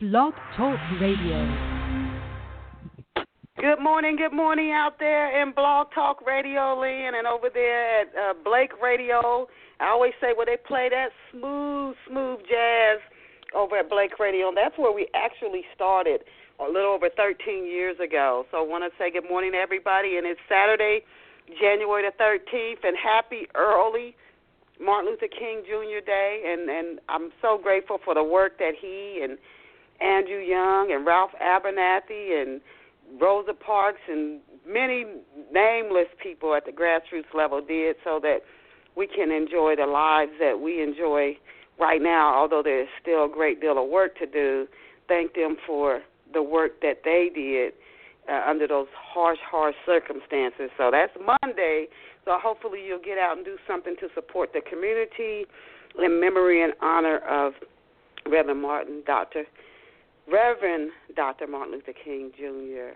Blog Talk Radio. Good morning out there in Blog Talk Radio land and over there at Blake Radio. I always say, well, they play that smooth jazz over at Blake Radio, and that's where we actually started a little over 13 years ago. So I want to say good morning to everybody, and it's Saturday, January the 13th, and happy early Martin Luther King Jr. Day, and I'm so grateful for the work that he and Andrew Young and Ralph Abernathy and Rosa Parks and many nameless people at the grassroots level did so that we can enjoy the lives that we enjoy right now, although there's still a great deal of work to do. Thank them for the work that they did under those harsh circumstances. So that's Monday. So hopefully you'll get out and do something to support the community in memory and honor of Reverend Dr. Martin Luther King Jr.,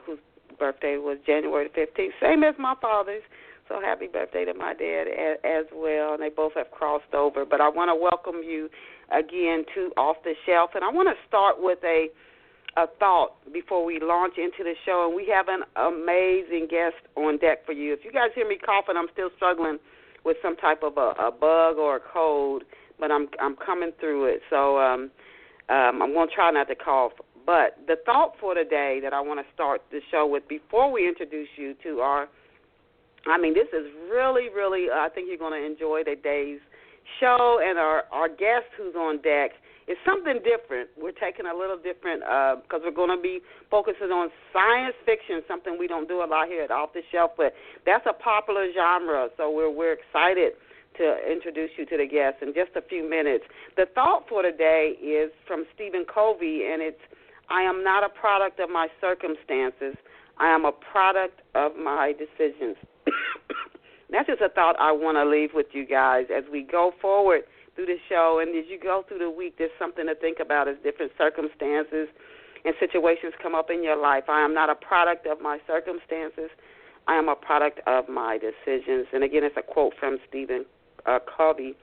whose birthday was January 15th, same as my father's. So happy birthday to my dad as well, and they both have crossed over. But I want to welcome you again to Off the Shelf, and I want to start with a thought before we launch into the show, and we have an amazing guest on deck for you. If you guys hear me coughing, I'm still struggling with some type of a bug or a cold, but I'm coming through it. So I'm going to try not to cough. But the thought for today that I want to start the show with before we introduce you to this is really, I think you're going to enjoy today's show, and our guest who's on deck is something different. We're taking a little different because we're going to be focusing on science fiction, something we don't do a lot here at Off the Shelf, but that's a popular genre, so we're excited to introduce you to the guest in just a few minutes. The thought for today is from Stephen Covey, and it's, I am not a product of my circumstances. I am a product of my decisions. That's just a thought I want to leave with you guys as we go forward through the show, and as you go through the week, there's something to think about as different circumstances and situations come up in your life. I am not a product of my circumstances. I am a product of my decisions. And again, it's a quote from Stephen Covey.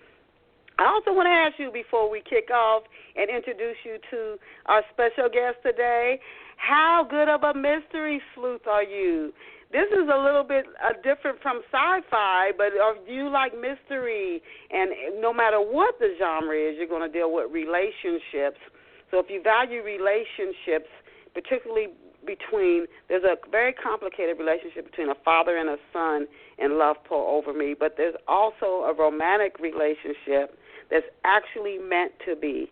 I also want to ask you before we kick off and introduce you to our special guest today, how good of a mystery sleuth are you? This is a little bit different from sci-fi, but do you like mystery? And no matter what the genre is, you're going to deal with relationships. So if you value relationships, particularly there's a very complicated relationship between a father and a son in Love Pour Over Me, but there's also a romantic relationship that's actually meant to be,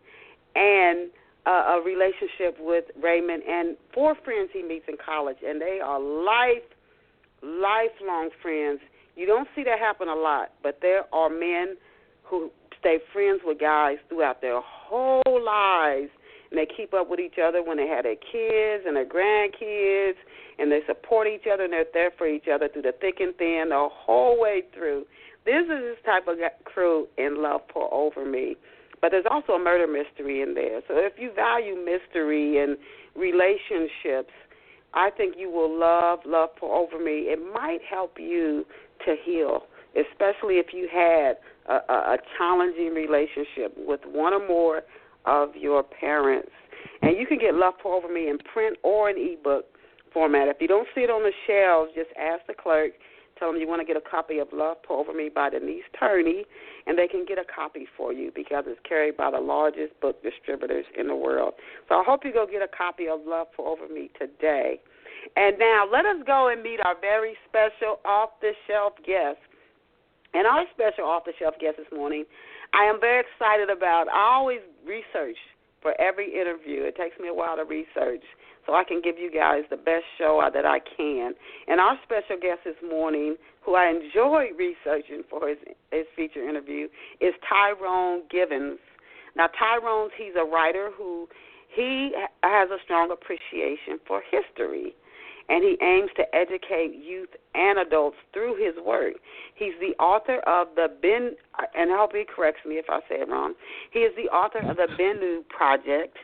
and a relationship with Raymond and 4 friends he meets in college, and they are lifelong friends. You don't see that happen a lot, but there are men who stay friends with guys throughout their whole lives, and they keep up with each other when they have their kids and their grandkids, and they support each other, and they're there for each other through the thick and thin the whole way through. This is this type of crew in Love Pour Over Me. But there's also a murder mystery in there. So if you value mystery and relationships, I think you will love Pour Over Me. It might help you to heal, especially if you had a challenging relationship with one or more of your parents. And you can get Love Pour Over Me in print or in ebook format. If you don't see it on the shelves, just ask the clerk. Tell them you want to get a copy of Love Pour Over Me by Denise Turney, and they can get a copy for you because it's carried by the largest book distributors in the world. So I hope you go get a copy of Love Pour Over Me today. And now let us go and meet our very special off-the-shelf guest. And our special off-the-shelf guest this morning, I am very excited about. I always research for every interview. It takes me a while to research so I can give you guys the best show that I can. And our special guest this morning, who I enjoy researching for his feature interview, is Tyrone Givens. Now, he's a writer who he has a strong appreciation for history, and he aims to educate youth and adults through his work. He's the author of and I hope he corrects me if I say it wrong, he is the author of the Bennu Project,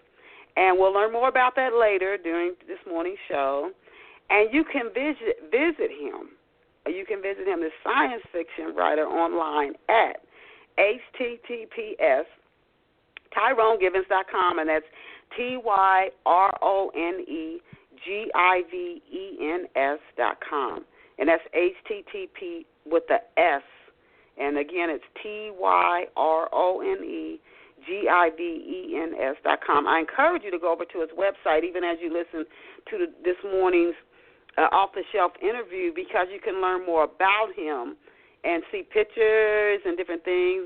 and we'll learn more about that later during this morning's show. And you can visit him. You can visit him, the science fiction writer, online at https TyroneGivens.com, and that's TYRONEGIVENS.com. And that's HTTP with the S. And again, it's TYRONEGIVENS.com. I encourage you to go over to his website, even as you listen to this morning's off-the-shelf interview, because you can learn more about him and see pictures and different things,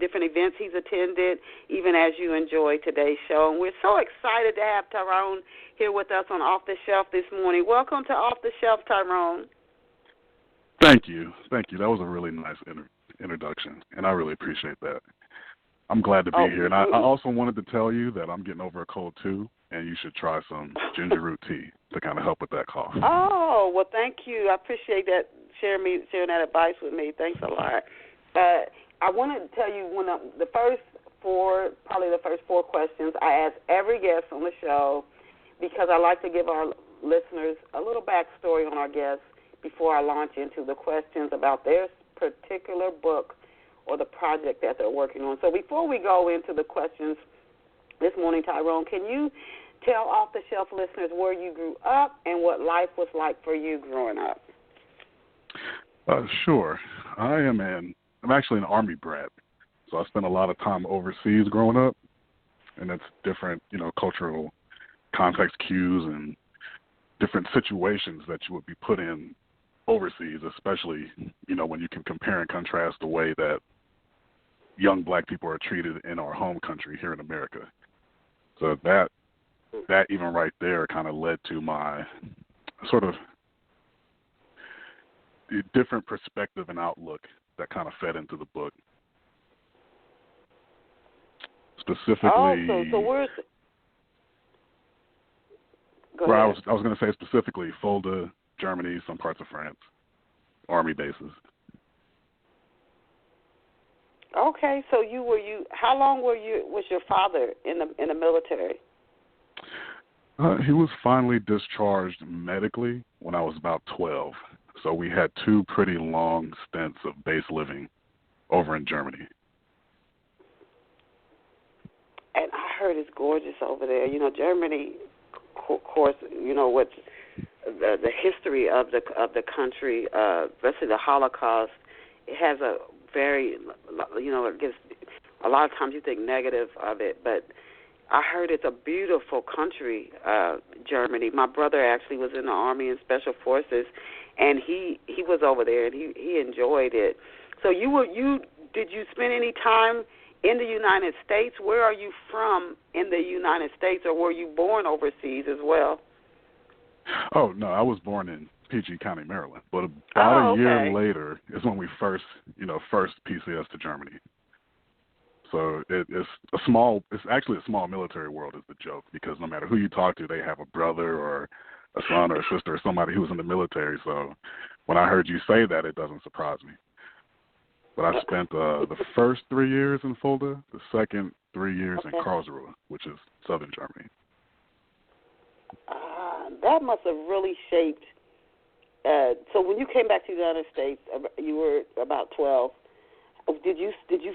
different events he's attended, even as you enjoy today's show. And we're so excited to have Tyrone here with us on Off the Shelf this morning. Welcome to Off the Shelf, Tyrone. Thank you. That was a really nice introduction, and I really appreciate that. I'm glad to be here. And I also wanted to tell you that I'm getting over a cold, too, and you should try some ginger root tea to kind of help with that cough. Oh, well, thank you. I appreciate that, sharing that advice with me. Thanks a lot. I wanted to tell you the first four questions I ask every guest on the show, because I like to give our listeners a little backstory on our guests before I launch into the questions about their particular book or the project that they're working on. So before we go into the questions this morning, Tyrone, can you tell off-the-shelf listeners where you grew up and what life was like for you growing up? Sure. I'm actually an Army brat, so I spent a lot of time overseas growing up, and it's different, cultural context cues and different situations that you would be put in overseas, especially, when you can compare and contrast the way that young black people are treated in our home country here in America. So that even right there kind of led to my sort of different perspective and outlook that kind of fed into the book. Specifically, so where's... Go where ahead. I was going to say specifically Fulda, Germany, some parts of France, Army bases. Okay, so how long was your father in the military? He was finally discharged medically when I was about 12. So we had 2 pretty long stints of base living over in Germany. And I heard it's gorgeous over there. Germany, of course, what the history of the country, especially the Holocaust, it has a very, it gives a lot of times you think negative of it, but I heard it's a beautiful country, Germany. My brother actually was in the Army and Special Forces, and he was over there and he enjoyed it. So did you spend any time in the United States? Where are you from in the United States, or were you born overseas as well? Oh, no, I was born in PG County, Maryland. But about a year later is when we first PCS to Germany. So it's actually a small military world is the joke, because no matter who you talk to, they have a brother or a son or a sister or somebody who's in the military. So when I heard you say that, it doesn't surprise me. But I spent the first 3 years in Fulda, the second 3 years in Karlsruhe, which is southern Germany. That must have really shaped. So when you came back to the United States, you were about 12. Did you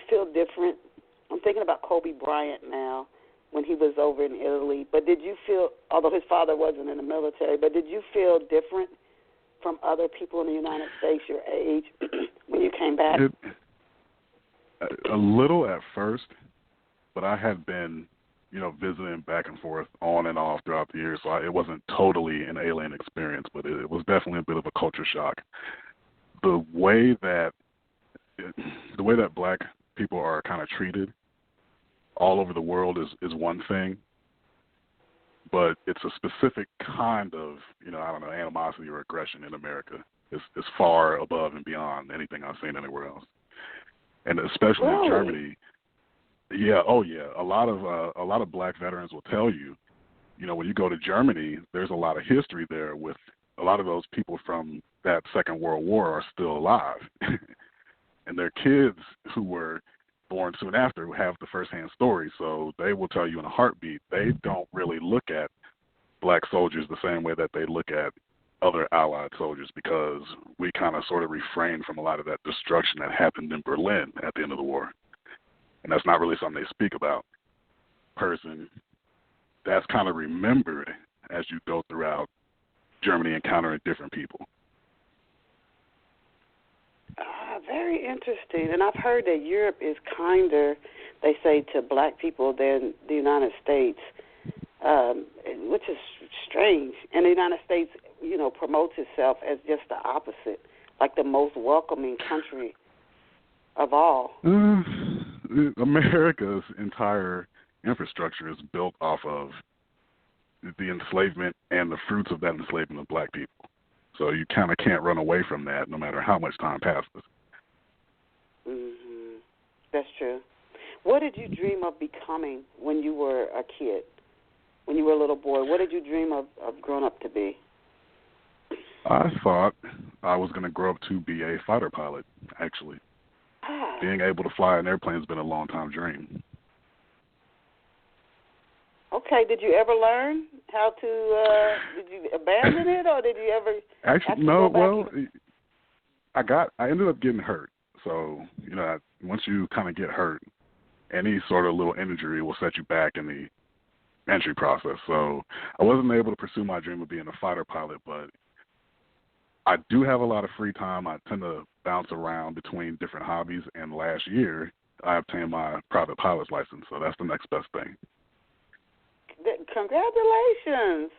feel different? I'm thinking about Kobe Bryant now when he was over in Italy. But did you feel, although his father wasn't in the military, but did you feel different from other people in the United States your age when you came back? A little at first, but I had been, visiting back and forth on and off throughout the years, so it wasn't totally an alien experience, but it was definitely a bit of a culture shock. The way that black people are kind of treated all over the world is one thing, but it's a specific kind of, animosity or aggression in America. It's far above and beyond anything I've seen anywhere else. And especially in Germany, yeah, a lot of black veterans will tell you, when you go to Germany, there's a lot of history there with a lot of those people from that Second World War are still alive. And their kids who were born soon after have the firsthand story, so they will tell you in a heartbeat they don't really look at black soldiers the same way that they look at other Allied soldiers, because we kind of sort of refrained from a lot of that destruction that happened in Berlin at the end of the war. And that's not really something they speak about. Person that's kind of remembered as you go throughout Germany encountering different people. Very interesting. And I've heard that Europe is kinder, they say, to black people than the United States, which is strange. And the United States, promotes itself as just the opposite, like the most welcoming country of all. America's entire infrastructure is built off of the enslavement and the fruits of that enslavement of black people. So you kind of can't run away from that no matter how much time passes. Mm-hmm. That's true. What did you dream of becoming when you were a kid, when you were a little boy? What did you dream of growing up to be? I thought I was going to grow up to be a fighter pilot, actually. Being able to fly an airplane has been a long-time dream. Okay. Did you ever learn how to, did you abandon it, or did you ever Actually, no, well, I ended up getting hurt. So, once you kind of get hurt, any sort of little injury will set you back in the entry process. So I wasn't able to pursue my dream of being a fighter pilot, but I do have a lot of free time. I tend to bounce around between different hobbies, and last year I obtained my private pilot's license, so that's the next best thing. Congratulations.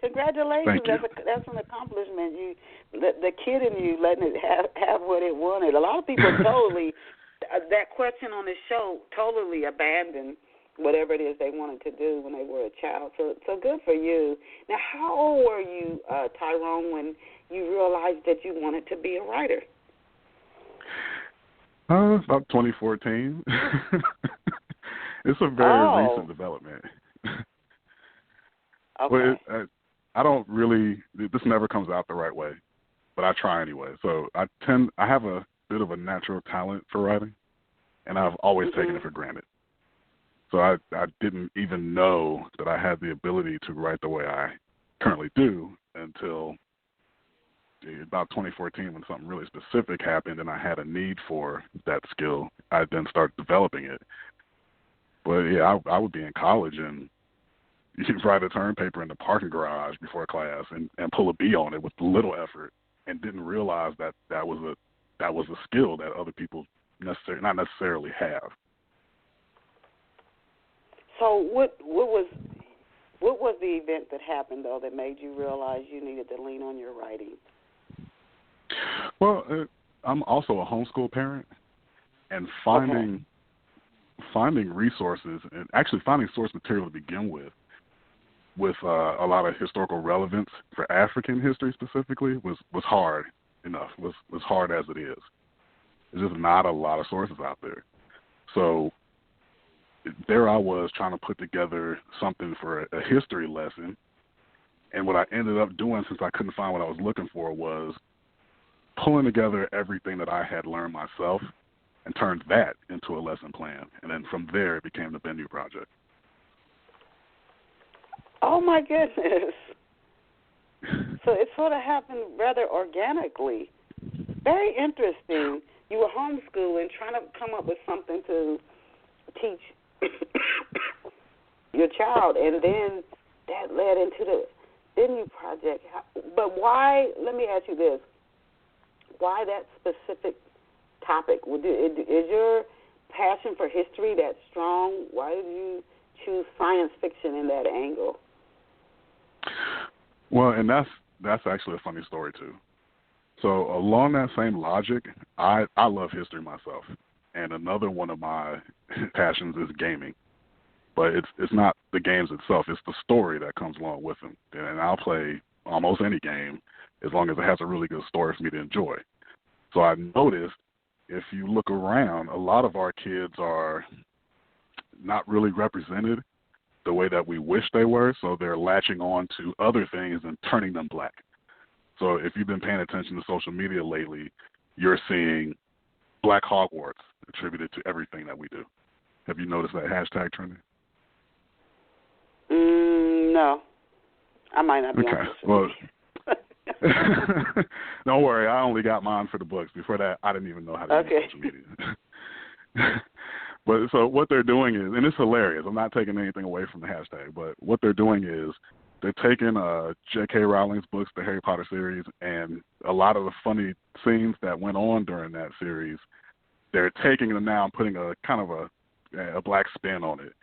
Thank you. That's an accomplishment. The kid in you letting it have what it wanted. A lot of people totally, that question on the show, totally abandoned whatever it is they wanted to do when they were a child. So good for you. Now, how old were you, Tyrone, when you realized that you wanted to be a writer? About 2014. It's a very recent development. Okay. Well, I don't really, this never comes out the right way, but I try anyway. So I have a bit of a natural talent for writing, and I've always taken it for granted. So I didn't even know that I had the ability to write the way I currently do until about 2014, when something really specific happened and I had a need for that skill. I then started developing it. But yeah, I would be in college and you'd write a term paper in the parking garage before class and pull a B on it with little effort, and didn't realize that was a skill that other people not necessarily have. So what was the event that happened, though, that made you realize you needed to lean on your writing? Well, I'm also a homeschool parent, and finding resources and actually finding source material to begin with a lot of historical relevance for African history specifically was hard enough, was hard as it is. There's just not a lot of sources out there. So there I was trying to put together something for a history lesson, and what I ended up doing, since I couldn't find what I was looking for, was pulling together everything that I had learned myself and turned that into a lesson plan. And then from there, it became the Bennu Project. Oh, my goodness. So it sort of happened rather organically. Very interesting. You were homeschooling, trying to come up with something to teach your child, and then that led into the Bennu Project. But why, let me ask you this, why that specific topic? Is your passion for history that strong? Why did you choose science fiction in that angle? Well, and that's actually a funny story too. So along that same logic, I love history myself, and another one of my passions is gaming. But it's not the games itself; it's the story that comes along with them. And I'll play almost any game as long as it has a really good story for me to enjoy. So I noticed, if you look around, a lot of our kids are not really represented the way that we wish they were, so they're latching on to other things and turning them black. So if you've been paying attention to social media lately, you're seeing Black Hogwarts attributed to everything that we do. Have you noticed that hashtag trending? No. I might not be on social media. Don't worry, I only got mine for the books. Before that, I didn't even know how to use social media. But so what they're doing is, and it's hilarious. I'm not taking anything away from the hashtag, but what they're doing is they're taking J.K. Rowling's books, the Harry Potter series, and a lot of the funny scenes that went on during that series. They're taking them now and putting a kind of a black spin on it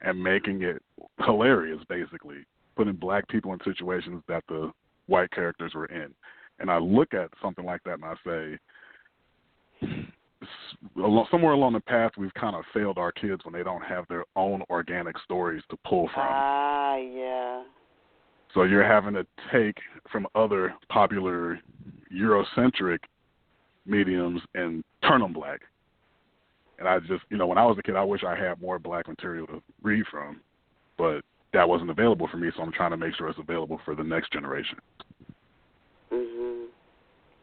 and making it hilarious, basically, putting black people in situations that the white characters were in. And I look at something like that and I say, somewhere along the path, we've kind of failed our kids when they don't have their own organic stories to pull from. Yeah. So you're having to take from other popular Eurocentric mediums and turn them black. And I just, when I was a kid, I wish I had more black material to read from, but that wasn't available for me, so I'm trying to make sure it's available for the next generation.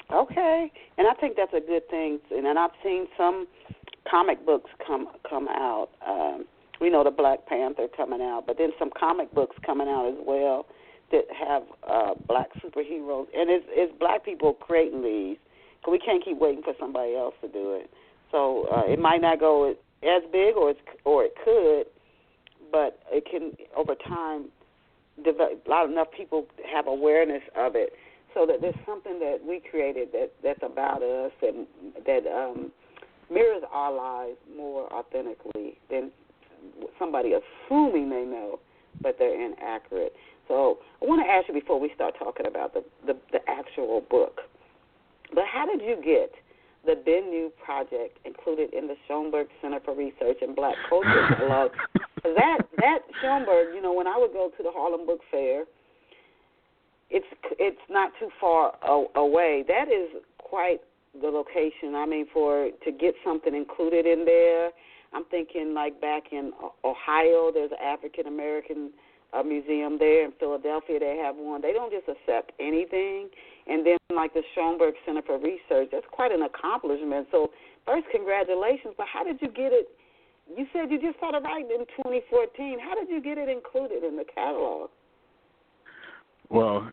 Okay, and I think that's a good thing. And I've seen some comic books come out. We know the Black Panther coming out, but then some comic books coming out as well that have black superheroes. And it's black people creating these, because we can't keep waiting for somebody else to do it. So it might not go as big, or it could, but it can, over time, develop. A lot enough people have awareness of it, so that there's something that we created that's about us and that mirrors our lives more authentically than somebody assuming they know, but they're inaccurate. So I want to ask you before we start talking about the actual book, but how did you get the Bennu Project included in the Schomburg Center for Research in Black Culture catalog? That Schomburg, when I would go to the Harlem Book Fair, it's not too far away. That is quite the location. I mean, to get something included in there, I'm thinking like back in Ohio, there's an African American museum there. In Philadelphia, they have one. They don't just accept anything. And then like the Schomburg Center for Research, that's quite an accomplishment. So first, congratulations. But how did you get it? You said you just started writing in 2014. How did you get it included in the catalog? Well,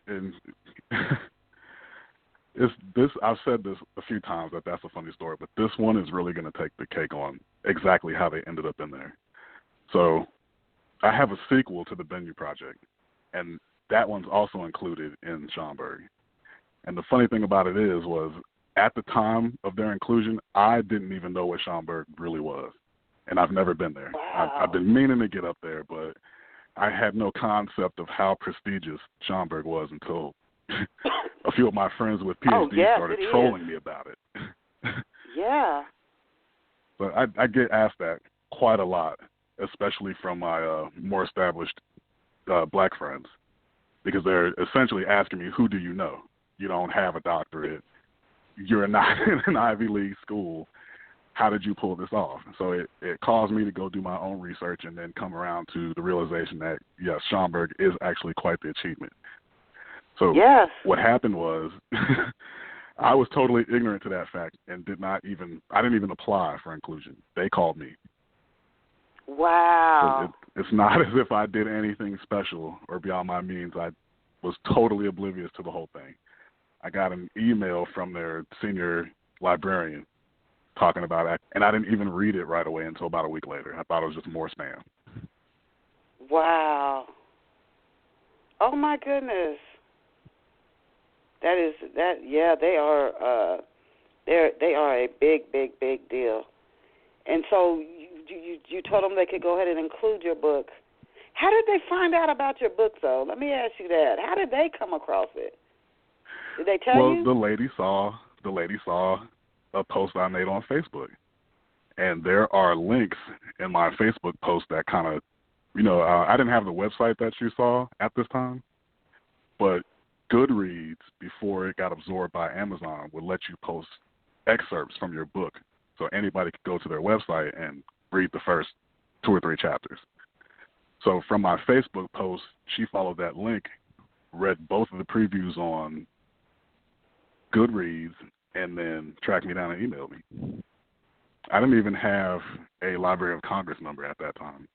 I've said this a few times that's a funny story, but this one is really going to take the cake on exactly how they ended up in there. So I have a sequel to the Bennu Project, and that one's also included in Schomburg. And the funny thing about it was at the time of their inclusion, I didn't even know what Schomburg really was, and I've never been there. Wow. I've been meaning to get up there, but I had no concept of how prestigious Schomburg was until a few of my friends with PhDs started trolling me about it. Yeah. But I get asked that quite a lot, especially from my more established black friends, because they're essentially asking me, who do you know? You don't have a doctorate. You're not in an Ivy League school. How did you pull this off? So it caused me to go do my own research and then come around to the realization that, yes, Schomburg is actually quite the achievement. So What happened was I was totally ignorant to that fact and I didn't even apply for inclusion. They called me. Wow. So it's not as if I did anything special or beyond my means. I was totally oblivious to the whole thing. I got an email from their senior librarian talking about it, and I didn't even read it right away until about a week later. I thought it was just more spam. Wow. Oh my goodness. They are a big deal. And so you told them they could go ahead and include your book. How did they find out about your book, though? Let me ask you that. How did they come across it? Did they tell you? Well, the lady saw a post I made on Facebook, and there are links in my Facebook post that kind of, I didn't have the website that you saw at this time, but Goodreads, before it got absorbed by Amazon, would let you post excerpts from your book, so anybody could go to their website and read the first 2 or 3 chapters. So from my Facebook post, she followed that link, read both of the previews on Goodreads, and then tracked me down and emailed me. I didn't even have a Library of Congress number at that time.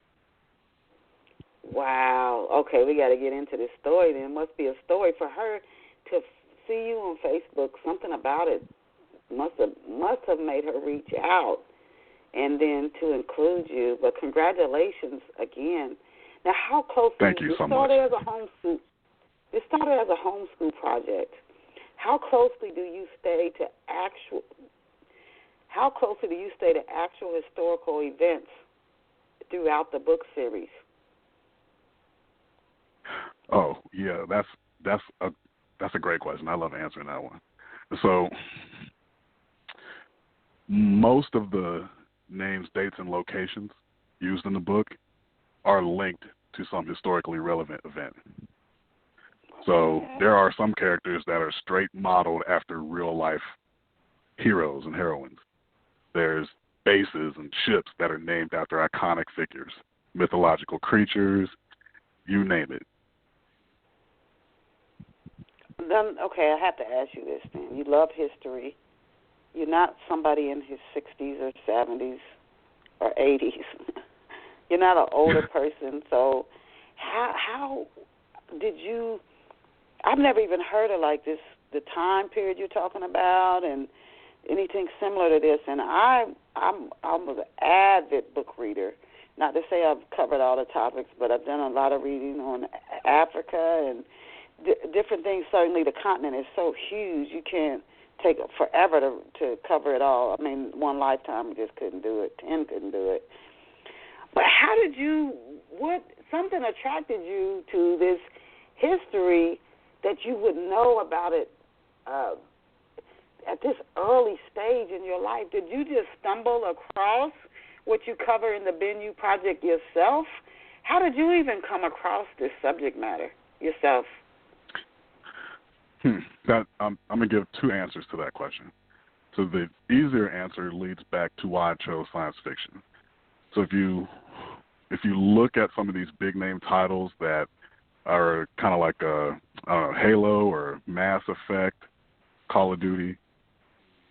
Wow. Okay, we got to get into this story then. It must be a story for her to see you on Facebook. Something about it must have made her reach out and then to include you. But congratulations again. Now, how close? Thank you so much. It started as a homeschool project. How closely do you stay to actual historical events throughout the book series? Oh, yeah, that's a great question. I love answering that one. So most of the names, dates, and locations used in the book are linked to some historically relevant event. So there are some characters that are straight modeled after real-life heroes and heroines. There's bases and ships that are named after iconic figures, mythological creatures, you name it. Then, okay, I have to ask you this then. You love history. You're not somebody in his 60s or 70s or 80s. You're not an older person. So how did you – I've never even heard of like this, the time period you're talking about and anything similar to this. And I'm an avid book reader. Not to say I've covered all the topics, but I've done a lot of reading on Africa and different things. Certainly the continent is so huge, you can't take forever to cover it all. I mean, one lifetime we just couldn't do it. 10 couldn't do it. But how did you, something attracted you to this history that you would know about it at this early stage in your life? Did you just stumble across what you cover in the Bennu Project yourself? How did you even come across this subject matter yourself? I'm going to give two answers to that question. So the easier answer leads back to why I chose science fiction. So if you look at some of these big name titles that are kind of like Halo or Mass Effect, Call of Duty,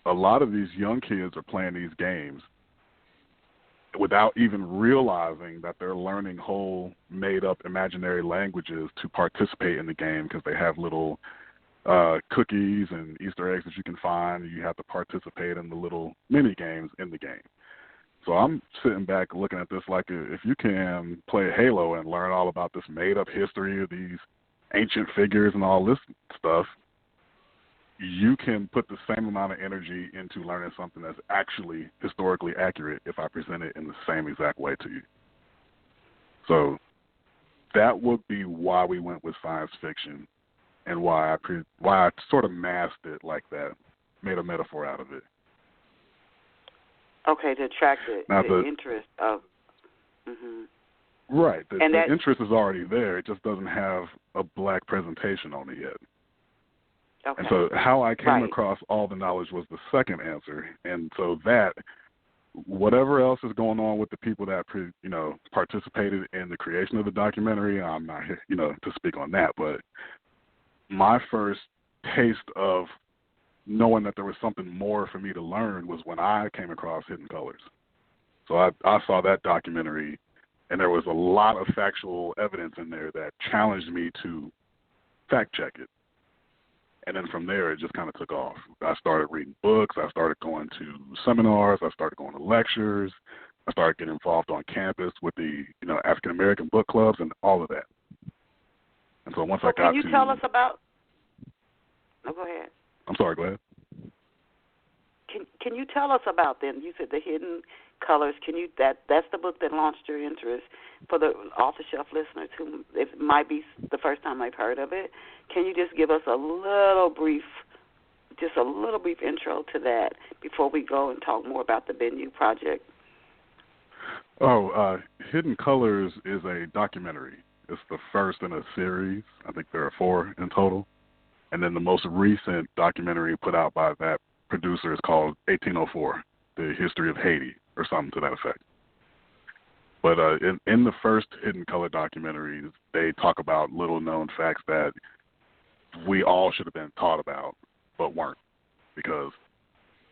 a lot of these young kids are playing these games without even realizing that they're learning whole made-up imaginary languages to participate in the game because they have little cookies and Easter eggs that you can find. You have to participate in the little mini games in the game. So I'm sitting back looking at this like, if you can play Halo and learn all about this made-up history of these ancient figures and all this stuff, you can put the same amount of energy into learning something that's actually historically accurate if I present it in the same exact way to you. So that would be why we went with science fiction and why I sort of masked it like that, made a metaphor out of it. Okay, to attract the interest of. Mm-hmm. Right. The interest is already there. It just doesn't have a black presentation on it yet. Okay. And so how I came across all the knowledge was the second answer. And so that, whatever else is going on with the people that, participated in the creation of the documentary, I'm not here, to speak on that. But my first taste of knowing that there was something more for me to learn was when I came across Hidden Colors. So I saw that documentary, and there was a lot of factual evidence in there that challenged me to fact check it. And then from there, it just kind of took off. I started reading books. I started going to seminars. I started going to lectures. I started getting involved on campus with the African American book clubs and all of that. And so once I got to... Can you tell us about... No, go ahead. I'm sorry, go ahead. Can you tell us about them? You said the Hidden Colors. That's the book that launched your interest for the off-the-shelf listeners who it might be the first time they've heard of it. Can you just give us a little brief intro to that before we go and talk more about the Bennu Project? Hidden Colors is a documentary. It's the first in a series. I think there are 4 in total. And then the most recent documentary put out by that producer is called 1804, The History of Haiti, or something to that effect. But in the first Hidden Color documentaries, they talk about little-known facts that we all should have been taught about, but weren't, because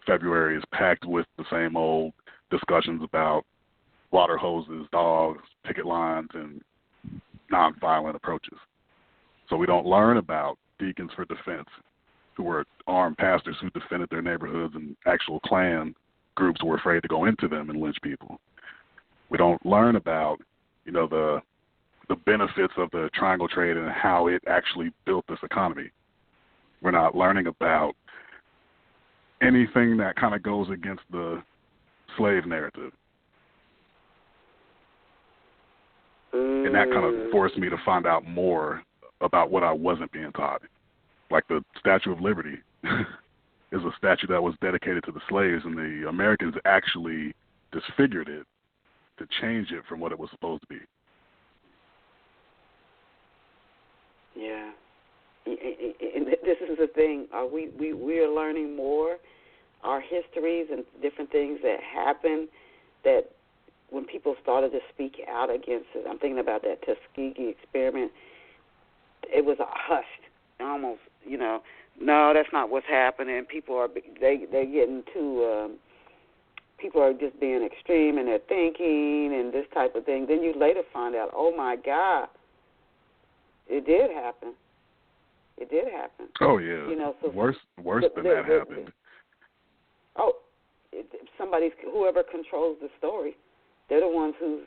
February is packed with the same old discussions about water hoses, dogs, picket lines, and nonviolent approaches. So we don't learn about Deacons for Defense, who were armed pastors who defended their neighborhoods and actual Klan groups were afraid to go into them and lynch people. We don't learn about, the benefits of the triangle trade and how it actually built this economy. We're not learning about anything that kind of goes against the slave narrative. And that kind of forced me to find out more about what I wasn't being taught. Like the Statue of Liberty is a statue that was dedicated to the slaves, and the Americans actually disfigured it to change it from what it was supposed to be. Yeah. And this is the thing. We are learning more. Our histories and different things that happen, that when people started to speak out against it, I'm thinking about that Tuskegee experiment, it was hushed, almost, no, that's not what's happening. People are they're getting too, people are just being extreme in their thinking and this type of thing. Then you later find out, oh, my God, it did happen. It did happen. Oh, yeah. So worse than that happened. Whoever controls the story, they're the ones who,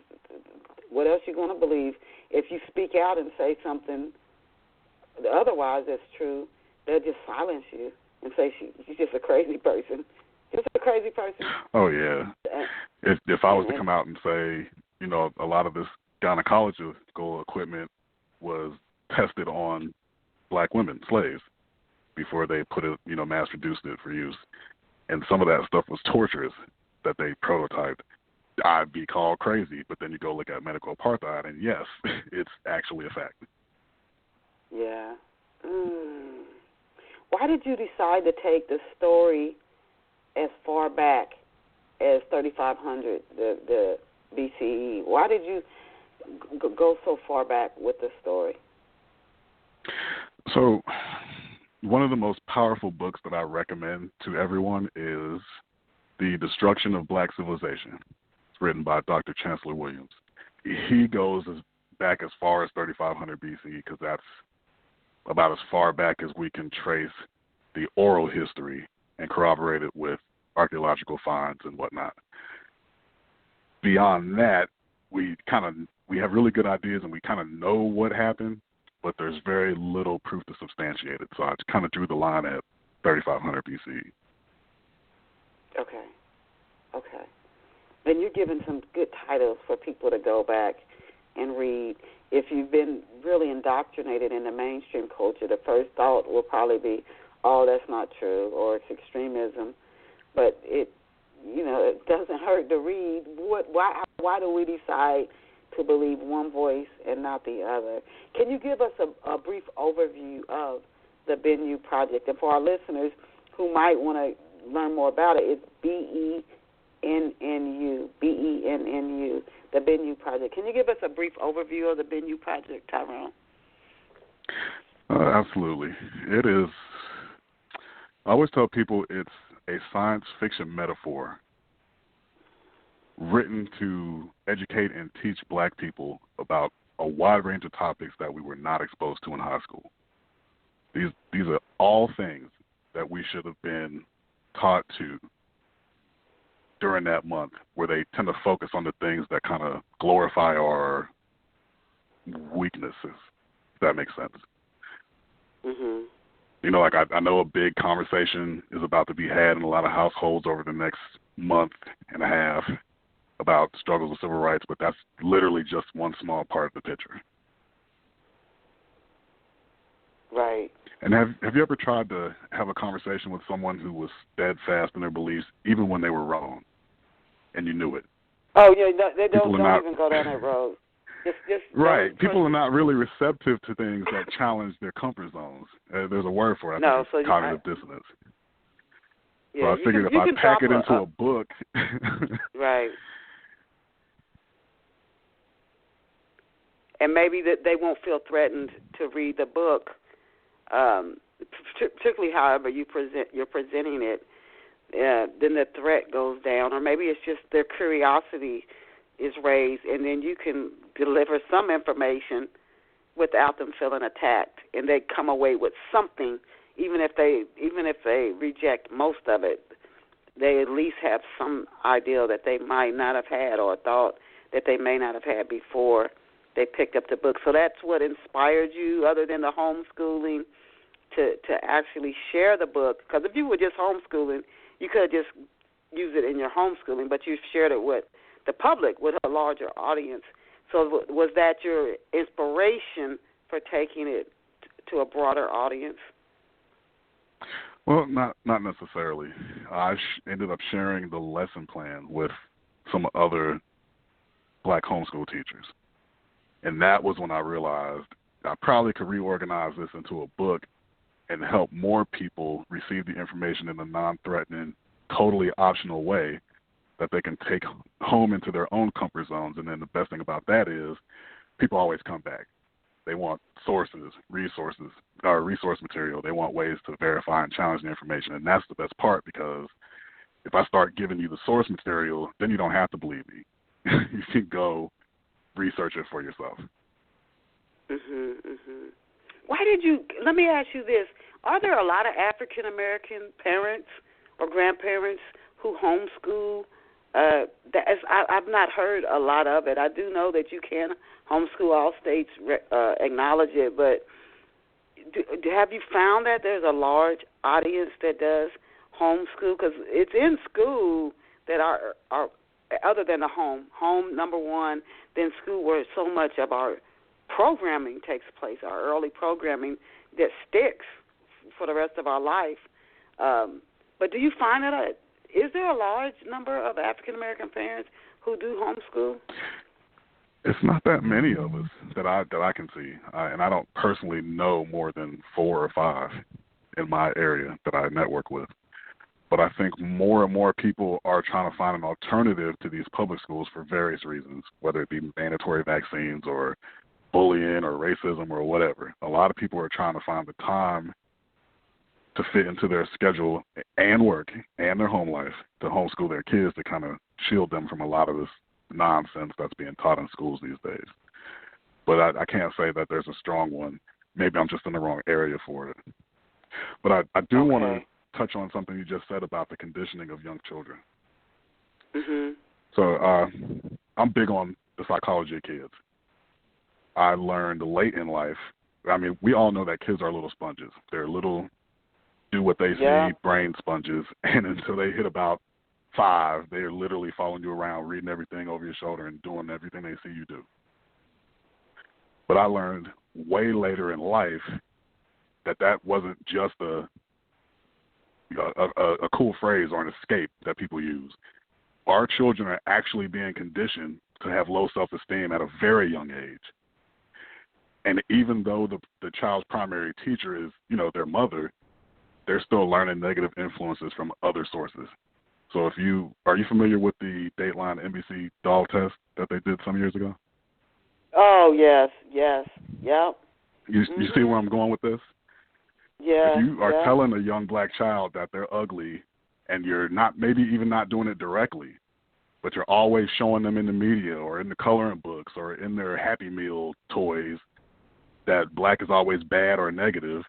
what else you going to believe? If you speak out and say something otherwise that's true, they'll just silence you and say she's just a crazy person. Just a crazy person. Oh, yeah. If I was to come out and say, a lot of this gynecological equipment was tested on black women, slaves, before they put it, mass-produced it for use, and some of that stuff was torturous that they prototyped, I'd be called crazy. But then you go look at medical apartheid, and yes, it's actually a fact. Yeah. Why did you decide to take the story as far back as 3500, the BCE? Why did you go so far back with the story? So, one of the most powerful books that I recommend to everyone is The Destruction of Black Civilization. It's written by Dr. Chancellor Williams. He goes back as far as 3500 BC because that's about as far back as we can trace the oral history and corroborate it with archaeological finds and whatnot. Beyond that, we have really good ideas and we kind of know what happened, but there's very little proof to substantiate it. So I kind of drew the line at 3500 BC. Okay. Then you're giving some good titles for people to go back and read. If you've been really indoctrinated in the mainstream culture, the first thought will probably be, oh, that's not true, or it's extremism. But it doesn't hurt to read. Why do we decide to believe one voice and not the other? Can you give us a brief overview of the Bennu Project? And for our listeners who might want to learn more about it, it's BENNU, the Bennu Project. Can you give us a brief overview of the Bennu Project, Tyrone? Absolutely. It is. I always tell people it's a science fiction metaphor written to educate and teach black people about a wide range of topics that we were not exposed to in high school. These are all things that we should have been taught to during that month, where they tend to focus on the things that kind of glorify our weaknesses, if that makes sense. Mm-hmm. Like I know a big conversation is about to be had in a lot of households over the next month and a half about struggles with civil rights, but that's literally just one small part of the picture. Right. And have you ever tried to have a conversation with someone who was steadfast in their beliefs, even when they were wrong, and you knew it? Oh, yeah, they don't even go down that road. Just right. People are not really receptive to things that challenge their comfort zones. There's a word for it. I think it's cognitive dissonance. Yeah, so I figured if I pack it into a book. Right. And maybe that they won't feel threatened to read the book, particularly however you're presenting it. Then the threat goes down, or maybe it's just their curiosity is raised, and then you can deliver some information without them feeling attacked, and they come away with something, even if they reject most of it. they at least have some idea that they might not have had or thought that they may not have had before they picked up the book. So that's what inspired you, other than the homeschooling, to actually share the book. Because if you were just homeschooling, you could just use it in your homeschooling, but you shared it with the public, with a larger audience. So was that your inspiration for taking it to a broader audience? Well, not necessarily. I ended up sharing the lesson plan with some other black homeschool teachers. And that was when I realized I probably could reorganize this into a book and help more people receive the information in a non-threatening, totally optional way that they can take home into their own comfort zones. And then the best thing about that is people always come back. They want sources, resources, or resource material. They want ways to verify and challenge the information. And that's the best part, because if I start giving you the source material, then you don't have to believe me. You can go research it for yourself. Why did you, let me ask you this, are there a lot of African-American parents or grandparents who homeschool? I've not heard a lot of it. I do know that you can homeschool, all states acknowledge it, but have you found that there's a large audience that does homeschool? Because it's in school that are other than the home, number one, then school, where so much of our programming takes place, our early programming that sticks for the rest of our life. But do you find that is there a large number of African-American parents who do homeschool? It's not that many of us that I can see, and I don't personally know more than 4 or 5 in my area that I network with. But I think more and more people are trying to find an alternative to these public schools for various reasons, whether it be mandatory vaccines or bullying or racism or whatever. A lot of people are trying to find the time to fit into their schedule and work and their home life to homeschool their kids, to kind of shield them from a lot of this nonsense that's being taught in schools these days. But I can't say that there's a strong one. Maybe I'm just in the wrong area for it. But I do want to touch on something you just said about the conditioning of young children. So I'm big on the psychology of kids. I learned late in life, I mean, we all know that kids are little sponges. They're little do what they see, brain sponges, and until they hit about 5, they're literally following you around, reading everything over your shoulder and doing everything they see you do. But I learned way later in life that wasn't just a cool phrase or an escape that people use. Our children are actually being conditioned to have low self-esteem at a very young age. And even though the child's primary teacher is, their mother, they're still learning negative influences from other sources. So are you familiar with the Dateline NBC doll test that they did some years ago? Oh, yes, yep. You see where I'm going with this? Yeah. If you are telling a young black child that they're ugly, and you're maybe even not doing it directly, but you're always showing them in the media or in the coloring books or in their Happy Meal toys that black is always bad or negative,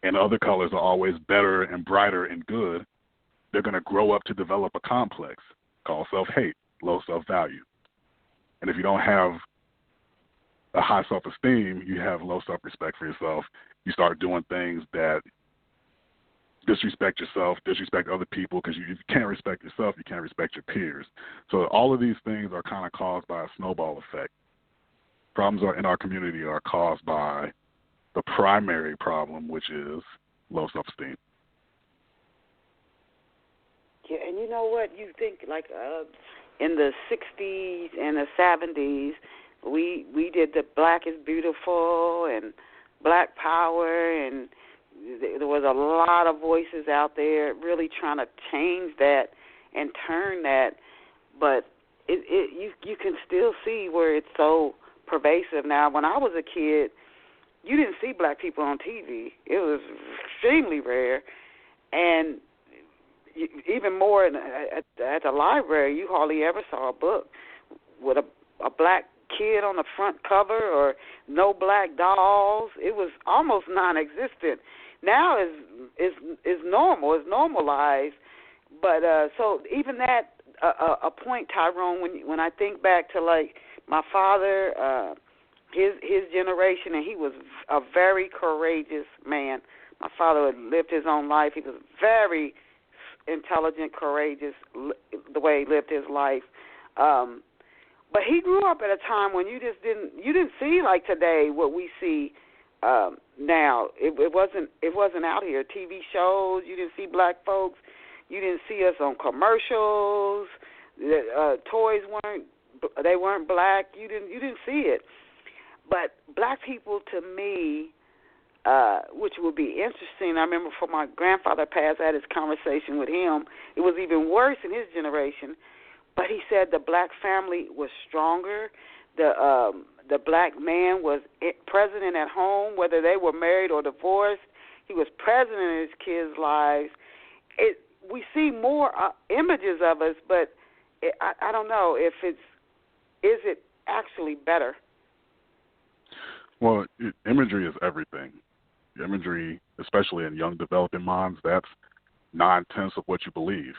and other colors are always better and brighter and good, they're going to grow up to develop a complex called self-hate, low self-value. And if you don't have a high self-esteem, you have low self-respect for yourself. You start doing things that disrespect yourself, disrespect other people, because if you can't respect yourself, you can't respect your peers. So all of these things are kind of caused by a snowball effect. Problems in our community are caused by the primary problem, which is low self-esteem. Yeah, and you know what? You think like in the 60s and the 70s, we did the Black is Beautiful and Black Power, and there was a lot of voices out there really trying to change that and turn that, but you can still see where it's so pervasive now. When I was a kid, you didn't see black people on TV. It was extremely rare, and even more at the library, you hardly ever saw a book with a black kid on the front cover or no black dolls. It was almost non-existent. Now is normal, is normalized, But so even that a point, Tyrone, when I think back to like my father, his generation, and he was a very courageous man. My father had lived his own life. He was very intelligent, courageous, the way he lived his life. But he grew up at a time when you didn't see like today what we see now. It wasn't out here. TV shows, you didn't see black folks. You didn't see us on commercials. Toys weren't black. You didn't see it. But black people, to me, which would be interesting. I remember before my grandfather passed, I had this conversation with him. It was even worse in his generation. But he said the black family was stronger. The black man was president at home, whether they were married or divorced. He was president in his kids' lives. We see more images of us, but I don't know if is it actually better? Well, imagery is everything. Imagery, especially in young developing minds, that's 9/10 of what you believe.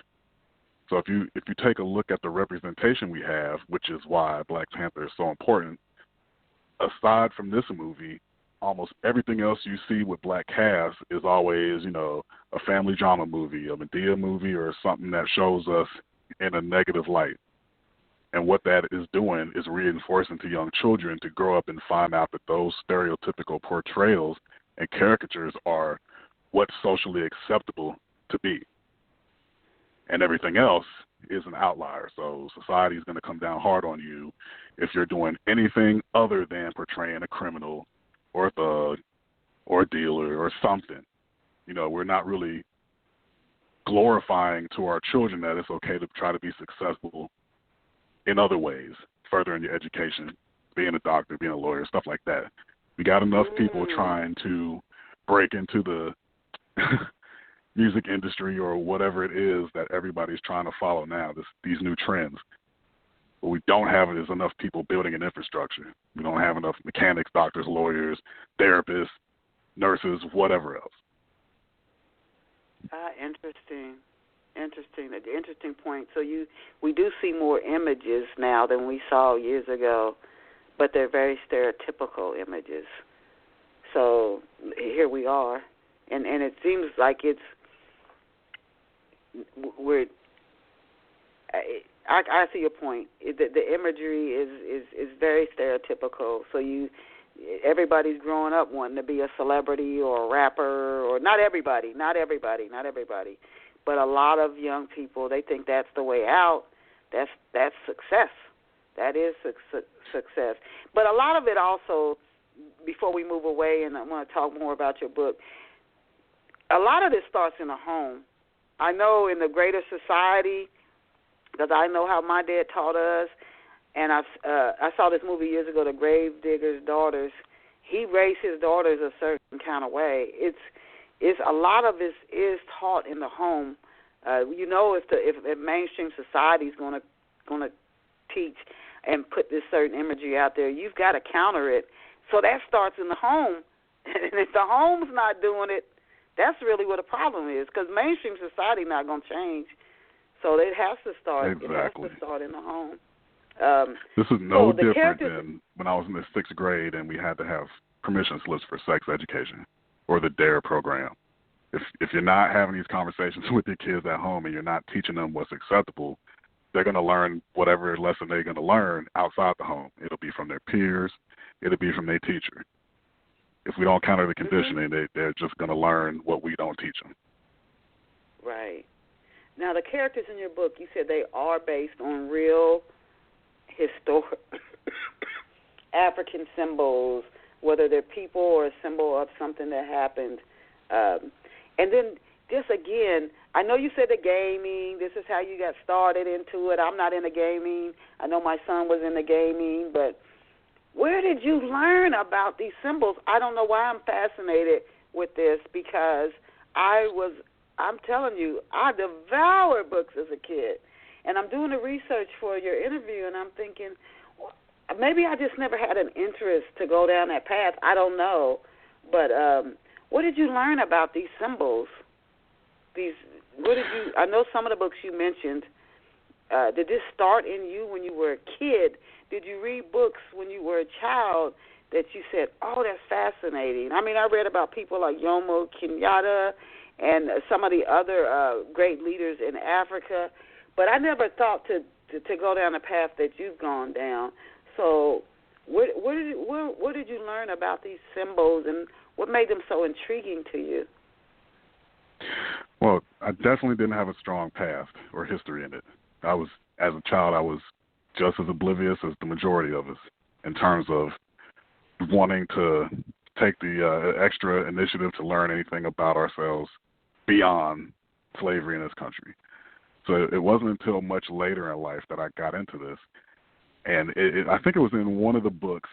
So if you take a look at the representation we have, which is why Black Panther is so important, aside from this movie, almost everything else you see with black cast is always, a family drama movie, a Medea movie, or something that shows us in a negative light. And what that is doing is reinforcing to young children to grow up and find out that those stereotypical portrayals and caricatures are what's socially acceptable to be. And everything else is an outlier. So society is going to come down hard on you if you're doing anything other than portraying a criminal or a thug or a dealer or something. We're not really glorifying to our children that it's okay to try to be successful in other ways, furthering your education, being a doctor, being a lawyer, stuff like that. We got enough people trying to break into the music industry or whatever it is that everybody's trying to follow now, these new trends. What we don't have is enough people building an infrastructure. We don't have enough mechanics, doctors, lawyers, therapists, nurses, whatever else. Interesting. Interesting point. So we do see more images now than we saw years ago, but they're very stereotypical images. So here we are, and it seems like I see your point. The imagery is very stereotypical. So everybody's growing up wanting to be a celebrity or a rapper, or not everybody, but a lot of young people, they think that's the way out. That's success. That is success. But a lot of it also, before we move away, and I want to talk more about your book, a lot of this starts in the home. I know in the greater society, because I know how my dad taught us, and I saw this movie years ago, The Gravedigger's Daughters. He raised his daughters a certain kind of way. It's a lot of this is taught in the home. If mainstream society is going to teach and put this certain imagery out there, you've got to counter it. So that starts in the home, and if the home's not doing it, that's really what the problem is, because mainstream society not going to change. So it has to start. Exactly. It has to start in the home. This is no different than when I was in the 6th grade and we had to have permission slips for sex education or the DARE program. If you're not having these conversations with your kids at home and you're not teaching them what's acceptable, they're going to learn whatever lesson they're going to learn outside the home. It'll be from their peers. It'll be from their teacher. If we don't counter the conditioning, they're just going to learn what we don't teach them. Right. Now, the characters in your book, you said they are based on real historic African symbols, whether they're people or a symbol of something that happened. And then just again, I know you said the gaming, this is how you got started into it. I'm not into gaming. I know my son was into gaming, but where did you learn about these symbols? I don't know why I'm fascinated with this, because I'm telling you, I devoured books as a kid. And I'm doing the research for your interview, and I'm thinking, well, maybe I just never had an interest to go down that path. I don't know. But what did you learn about these symbols, these what did you? I know some of the books you mentioned. Did this start in you when you were a kid? Did you read books when you were a child that you said, "Oh, that's fascinating"? I mean, I read about people like Jomo Kenyatta and some of the other great leaders in Africa, but I never thought to go down the path that you've gone down. So, what did you learn about these symbols, and what made them so intriguing to you? Well, I definitely didn't have a strong past or history in it. As a child, I was just as oblivious as the majority of us in terms of wanting to take the extra initiative to learn anything about ourselves beyond slavery in this country. So it wasn't until much later in life that I got into this. And I think it was in one of the books,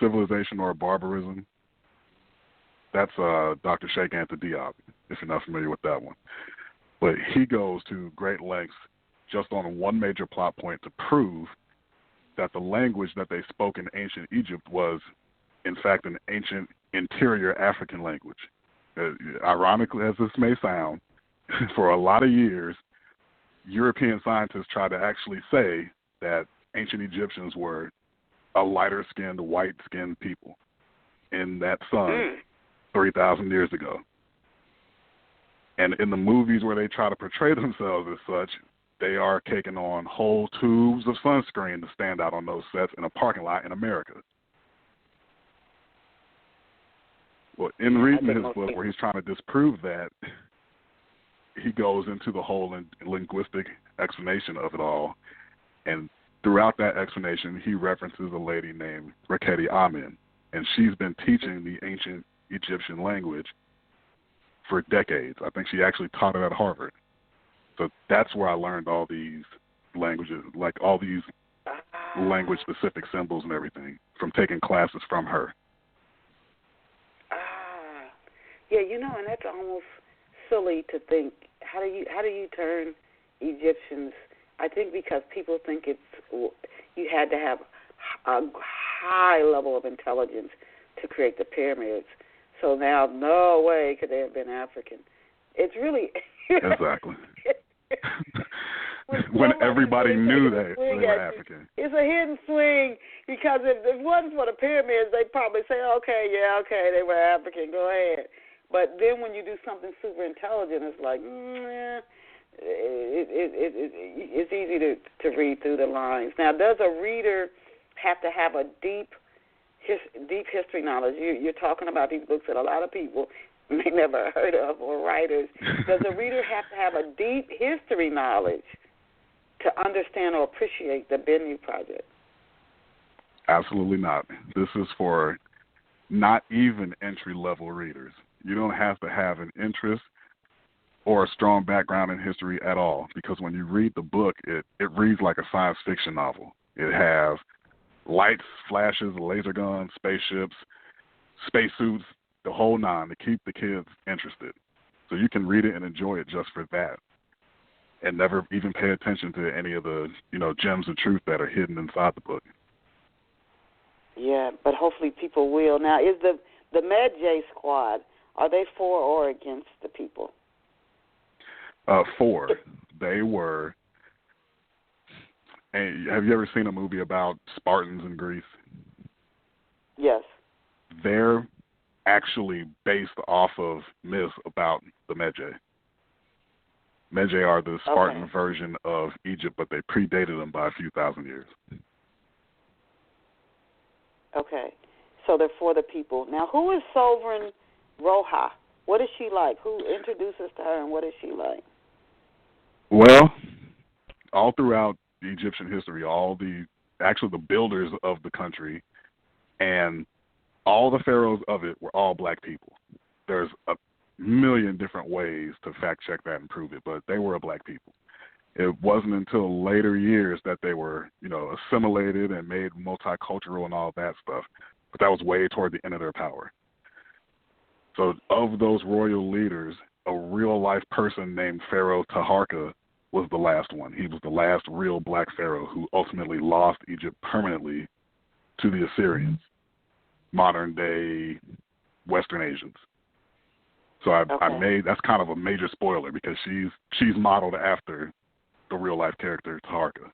Civilization or Barbarism. That's Dr. Sheikh Anta Diop, if you're not familiar with that one. But he goes to great lengths just on one major plot point to prove that the language that they spoke in ancient Egypt was, in fact, an ancient interior African language. Ironically as this may sound, for a lot of years, European scientists tried to actually say that ancient Egyptians were a lighter-skinned, white-skinned people in that sun 3,000 years ago. And in the movies where they try to portray themselves as such, they are taking on whole tubes of sunscreen to stand out on those sets in a parking lot in America. Well, in reading his book where he's trying to disprove that, he goes into the whole linguistic explanation of it all. And throughout that explanation, he references a lady named Raketi Amin. And she's been teaching the ancient Egyptian language for decades. I think she actually taught it at Harvard. So that's where I learned all these languages, like all these language-specific symbols and everything, from taking classes from her. Yeah, and that's almost silly to think. How do you turn Egyptians? I think because people think you had to have a high level of intelligence to create the pyramids. So now, no way could they have been African. It's really exactly. when everybody knew they were African. It's a hidden swing because if it wasn't for the pyramids, they'd probably say, okay, they were African, go ahead. But then when you do something super intelligent, it's like, it's easy to read through the lines. Now, does a reader have to have a deep history knowledge? You're talking about these books that a lot of people may never heard of, or writers. Does a reader have to have a deep history knowledge to understand or appreciate the Bennu Project? Absolutely not. This is for not even entry-level readers. You don't have to have an interest or a strong background in history at all, because when you read the book, it reads like a science fiction novel. It has lights, flashes, laser guns, spaceships, spacesuits, the whole nine, to keep the kids interested. So you can read it and enjoy it just for that, and never even pay attention to any of the gems of truth that are hidden inside the book. Yeah, but hopefully people will. Now, is the Medjay squad, are they for or against the people? For. They were. And have you ever seen a movie about Spartans in Greece? Yes. They're actually based off of myths about the Medjay. Medjay are the Spartan version of Egypt, but they predated them by a few thousand years. Okay. So they're for the people. Now, who is Sovereign Roja? What is she like? Who introduces to her, and what is she like? Well, all throughout the Egyptian history, the builders of the country and all the pharaohs of it were all black people. There's a million different ways to fact check that and prove it, but they were a black people. It wasn't until later years that they were, assimilated and made multicultural and all that stuff, but that was way toward the end of their power. So of those royal leaders, a real-life person named Pharaoh Taharka was the last one. He was the last real black pharaoh who ultimately lost Egypt permanently to the Assyrians, modern-day Western Asians. So I made, that's kind of a major spoiler because she's modeled after the real life character Taharka.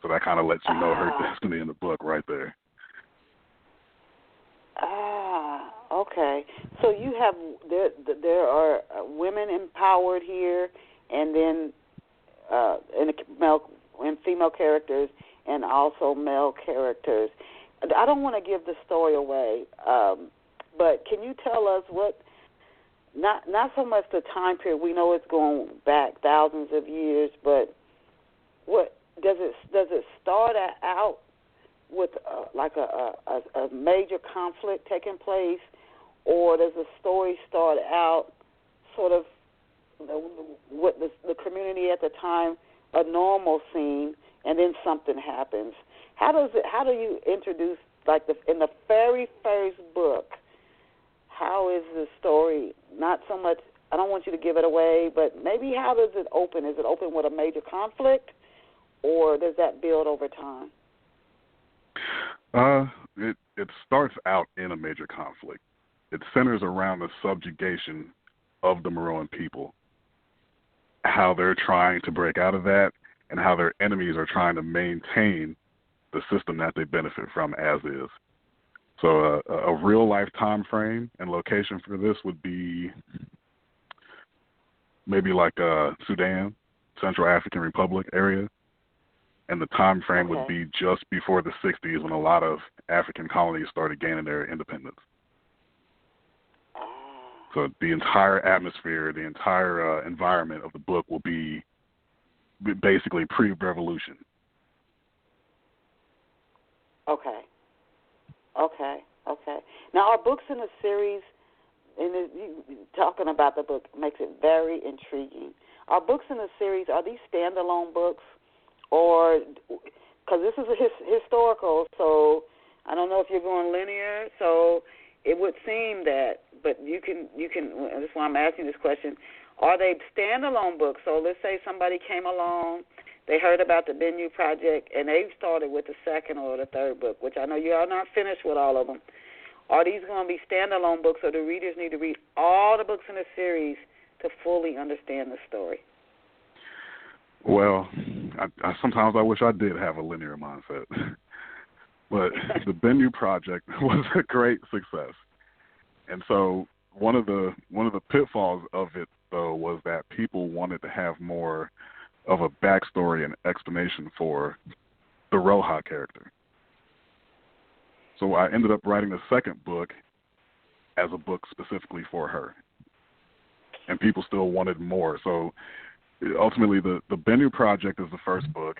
So that kind of lets you know her destiny in the book right there. Okay. So you have there are women empowered here, and then male and female characters, and also male characters. I don't want to give the story away, but can you tell us what? Not so much the time period. We know it's going back thousands of years, but what does it start out with like a major conflict taking place, or does the story start out sort of what the community at the time, a normal scene, and then something happens? How do you introduce, like in the very first book? How is the story? Not so much, I don't want you to give it away, but maybe how does it open? Is it open with a major conflict, or does that build over time? It starts out in a major conflict. It centers around the subjugation of the Meroan people, how they're trying to break out of that, and how their enemies are trying to maintain the system that they benefit from as is. So a real-life time frame and location for this would be maybe like Sudan, Central African Republic area. And the time frame would be just before the 60s when a lot of African colonies started gaining their independence. So the entire atmosphere, the entire environment of the book will be basically pre-revolution. Okay. Now, our books in the series, and talking about the book makes it very intriguing. Our books in the series, are these standalone books? Or, because this is a historical, so I don't know if you're going linear, so it would seem that, but you can. That's why I'm asking this question. Are they standalone books? So let's say somebody came along, they heard about the Bennu Project, and they started with the second or the third book, which I know you are not finished with all of them. Are these going to be standalone books, or do readers need to read all the books in the series to fully understand the story? Well, I sometimes I wish I did have a linear mindset. But the Bennu Project was a great success. And so one of the pitfalls of it, though, was that people wanted to have more of a backstory and explanation for the Roja character. So I ended up writing the second book as a book specifically for her. And people still wanted more. So ultimately, the Bennu Project is the first book.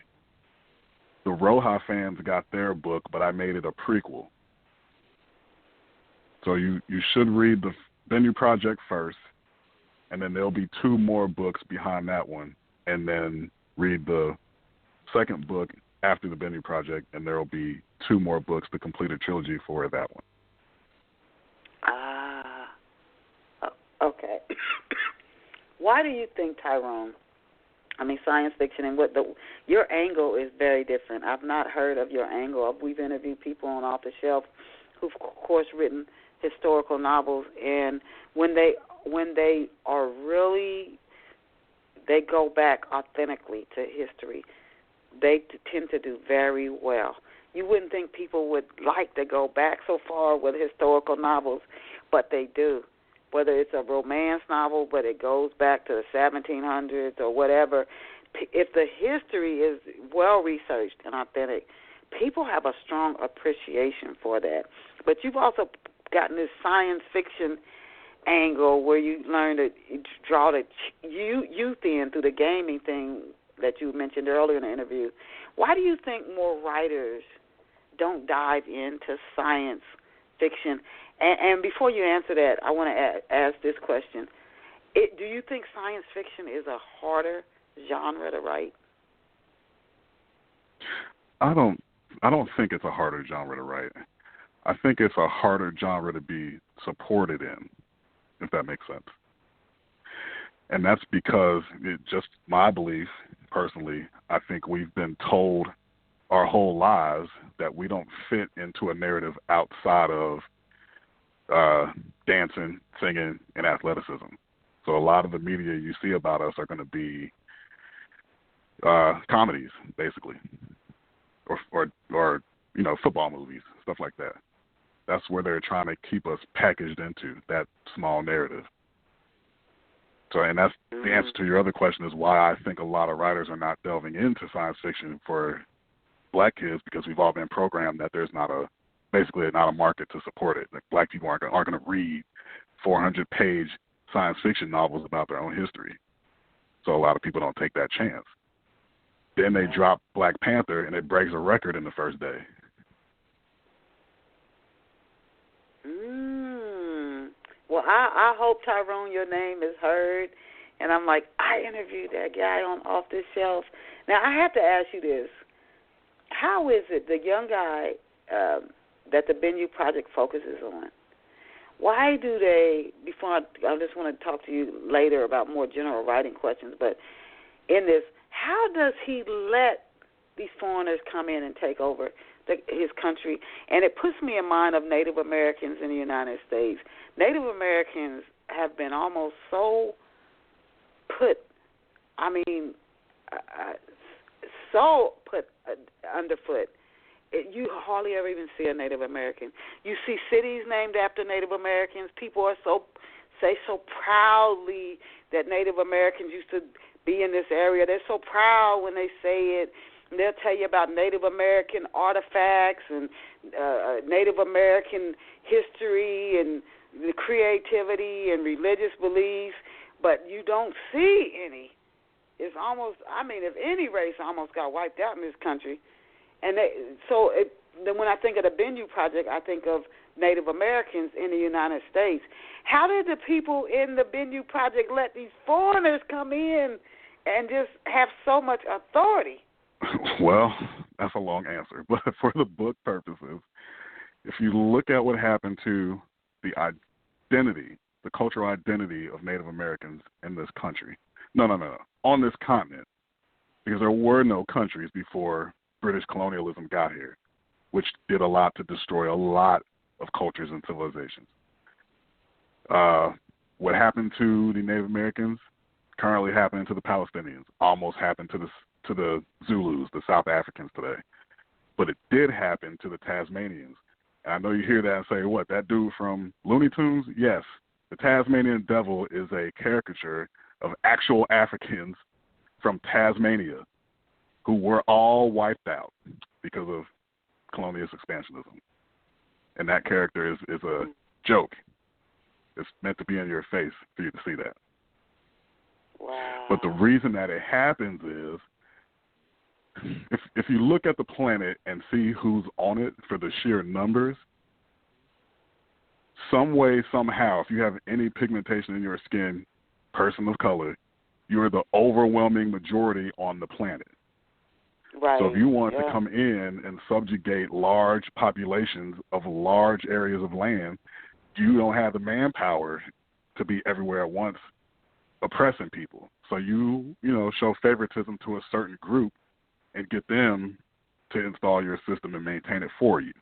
The Roja fans got their book, but I made it a prequel. So you should read the Bennu Project first, and then there'll be 2 more books behind that one, and then read the second book after the Bennu Project, and there'll be 2 more books to complete a trilogy for that one. Okay. Why do you think, Tyrone, science fiction and your angle is very different. I've not heard of your angle. We've interviewed people on Off the Shelf who've, of course, written historical novels, and when they are really, they go back authentically to history, they tend to do very well. You wouldn't think people would like to go back so far with historical novels, but they do. Whether it's a romance novel, but it goes back to the 1700s or whatever, if the history is well-researched and authentic, people have a strong appreciation for that. But you've also gotten this science fiction angle where you learn to draw the youth in through the gaming thing that you mentioned earlier in the interview. Why do you think more writers don't dive into science fiction? And before you answer that, I want to ask this question. Do you think science fiction is a harder genre to write? I don't think it's a harder genre to write. I think it's a harder genre to be supported in, if that makes sense. And that's because just my belief, personally, I think we've been told our whole lives that we don't fit into a narrative outside of dancing, singing, and athleticism. So a lot of the media you see about us are going to be comedies, basically, or football movies, stuff like that. That's where they're trying to keep us packaged into that small narrative. So, and that's the answer to your other question, is why I think a lot of writers are not delving into science fiction for black kids, because we've all been programmed that there's basically not a market to support it. Like, black people aren't going to read 400-page science fiction novels about their own history. So a lot of people don't take that chance. Then they drop Black Panther, and it breaks a record in the first day. Well, I hope, Tyrone, your name is heard. And I'm like, I interviewed that guy on Off the Shelf. Now, I have to ask you this. How is it the young guy that the Bennu Project focuses on, why do they, I just want to talk to you later about more general writing questions, but in this, how does he let these foreigners come in and take over his country? And it puts me in mind of Native Americans in the United States. Native Americans have been almost so put underfoot. You hardly ever even see a Native American. You see cities named after Native Americans. People are say so proudly that Native Americans used to be in this area. They're so proud when they say it. And they'll tell you about Native American artifacts and Native American history and the creativity and religious beliefs, but you don't see any. It's almost, if any race almost got wiped out in this country. And then when I think of the Bennu Project, I think of Native Americans in the United States. How did the people in the Bennu Project let these foreigners come in and just have so much authority? Well, that's a long answer. But for the book purposes, if you look at what happened to the identity, the cultural identity of Native Americans in this country, no, on this continent, because there were no countries before British colonialism got here, which did a lot to destroy a lot of cultures and civilizations. What happened to the Native Americans currently happening to the Palestinians, almost happened to the Zulus, the South Africans today. But it did happen to the Tasmanians. And I know you hear that and say, what, that dude from Looney Tunes? Yes. The Tasmanian devil is a caricature of actual Africans from Tasmania who were all wiped out because of colonialist expansionism. And that character is a joke. It's meant to be in your face for you to see that. Wow. But the reason that it happens is if you look at the planet and see who's on it for the sheer numbers, some way, somehow, if you have any pigmentation in your skin, person of color, you're the overwhelming majority on the planet. Right. So if you want to come in and subjugate large populations of large areas of land, you don't have the manpower to be everywhere at once oppressing people. So you show favoritism to a certain group and get them to install your system and maintain it for you.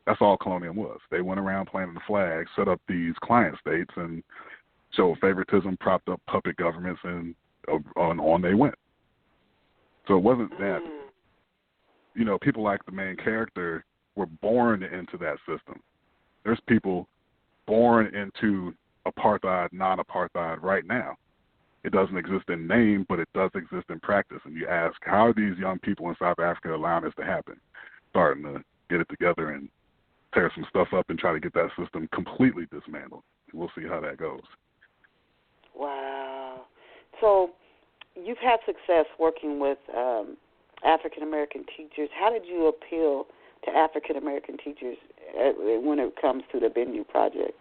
That's all colonialism was. They went around planting the flag, set up these client states, and showed favoritism, propped up puppet governments, and on they went. So it wasn't that, people like the main character were born into that system. There's people born into apartheid, non-apartheid right now. It doesn't exist in name, but it does exist in practice. And you ask, how are these young people in South Africa allowing this to happen? Starting to get it together and tear some stuff up and try to get that system completely dismantled. We'll see how that goes. Wow. So you've had success working with African-American teachers. How did you appeal to African-American teachers when it comes to the Bennu Project?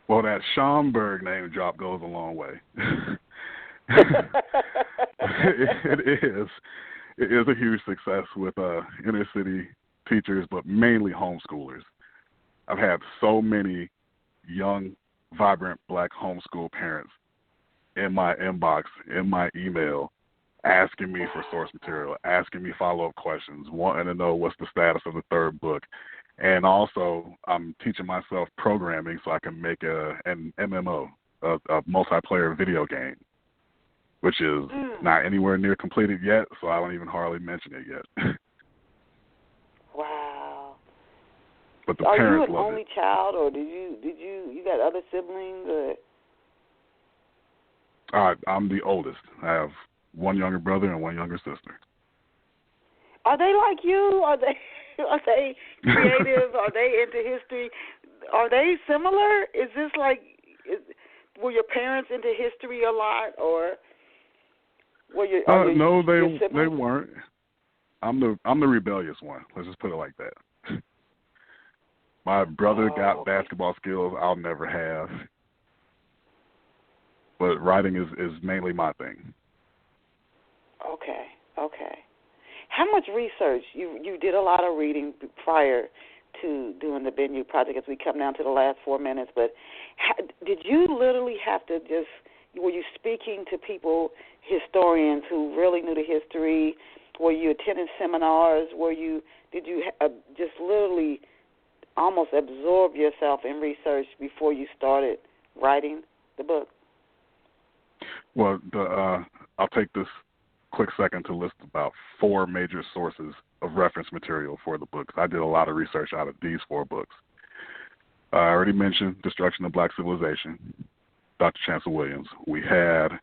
Well, that Schomburg name drop goes a long way. It is a huge success with inner city teachers, but mainly homeschoolers. I've had so many young, vibrant black homeschool parents in my inbox, in my email, asking me for source material, asking me follow-up questions, wanting to know what's the status of the third book. And also, I'm teaching myself programming so I can make an MMO, a multiplayer video game, which is not anywhere near completed yet, so I don't even hardly mention it yet. Wow. But the Are parents you an love only it. child, or did you got other siblings? Or? I'm the oldest. I have one younger brother and one younger sister. Are they like you? Are they creative? Are they into history? Are they similar? Is this like were your parents into history a lot, or were your no, your siblings? they weren't. I'm the rebellious one. Let's just put it like that. My brother got basketball skills I'll never have, but writing is mainly my thing. Okay. How much research? You did a lot of reading prior to doing the Ben U project as we come down to the last 4 minutes, but did you literally have to were you speaking to people, historians who really knew the history? Were you attending seminars? Did you just literally almost absorb yourself in research before you started writing the book? Well, I'll take this quick second to list about 4 major sources of reference material for the books. I did a lot of research out of these 4 books. I already mentioned Destruction of Black Civilization, Dr. Chancellor Williams. We had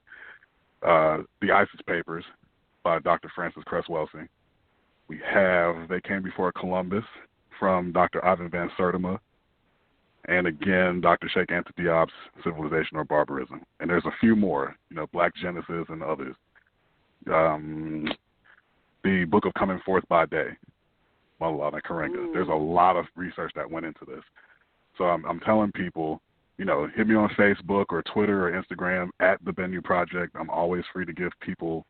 the ISIS Papers by Dr. Francis Cress Welsing. We have They Came Before Columbus from Dr. Ivan Van Sertima. And again, Dr. Sheikh Anta Diop's Civilization or Barbarism. And there's a few more, Black Genesis and others. The Book of Coming Forth by Day, Maulana Karenga. There's a lot of research that went into this. So I'm telling people, hit me on Facebook or Twitter or Instagram at the Ben U Project. I'm always free to give people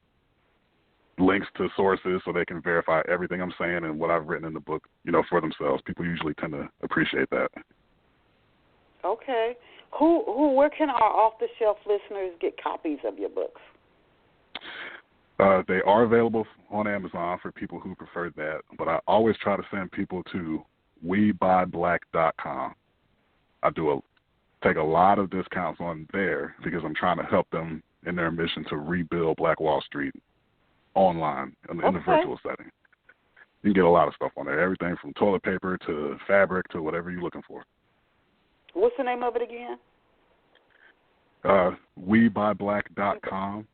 links to sources so they can verify everything I'm saying and what I've written in the book, for themselves. People usually tend to appreciate that. Okay. Where can our off-the-shelf listeners get copies of your books? They are available on Amazon for people who prefer that, but I always try to send people to WeBuyBlack.com. I take a lot of discounts on there because I'm trying to help them in their mission to rebuild Black Wall Street online in the virtual setting. You can get a lot of stuff on there, everything from toilet paper to fabric to whatever you're looking for. What's the name of it again? WeBuyBlack.com.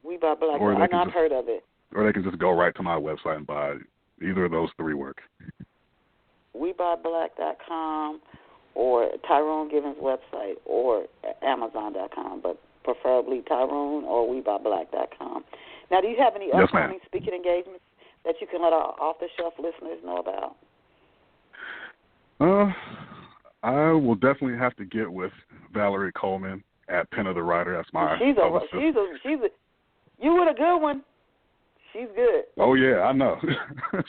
We Buy Black. I've not heard of it. Or they can just go right to my website and buy it. Either of those 3 work. WeBuyBlack.com or Tyrone Givens' website or Amazon.com, but preferably Tyrone or WeBuyBlack.com. Now, do you have any upcoming speaking engagements that you can let our off-the-shelf listeners know about? I will definitely have to get with Valerie Coleman at Pen of the Writer. That's my publicist. You were a good one. She's good. Oh, yeah, I know.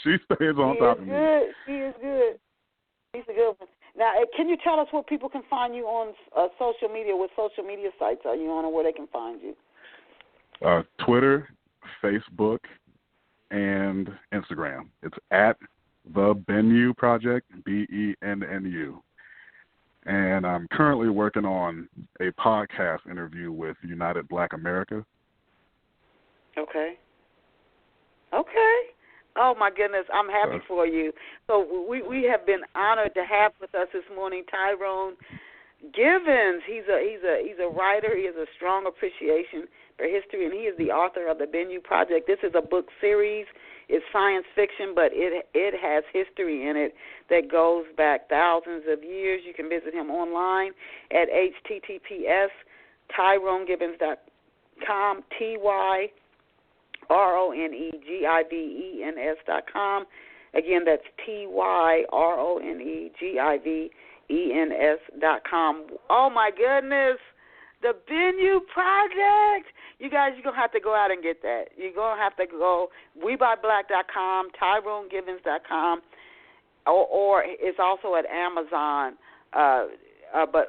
She stays on top of me. She is good. She's a good one. Now, can you tell us where people can find you on social media? What social media sites are you on, or where they can find you? Twitter, Facebook, and Instagram. It's at the Ben U Project, BENNU. And I'm currently working on a podcast interview with United Black America. Okay. Oh, my goodness. I'm happy for you. So we have been honored to have with us this morning Tyrone Givens. He's a writer. He has a strong appreciation for history, and he is the author of the Ben U Project. This is a book series. It's science fiction, but it has history in it that goes back thousands of years. You can visit him online at https://TyroneGivens.com, TYRONEGIVENS.com. Again, that's TYRONEGIVENS.com. Oh, my goodness. The Ben U Project. You guys, you're going to have to go out and get that. You're going to have to go WeBuyBlack.com, TyroneGivens.com, or it's also at Amazon, but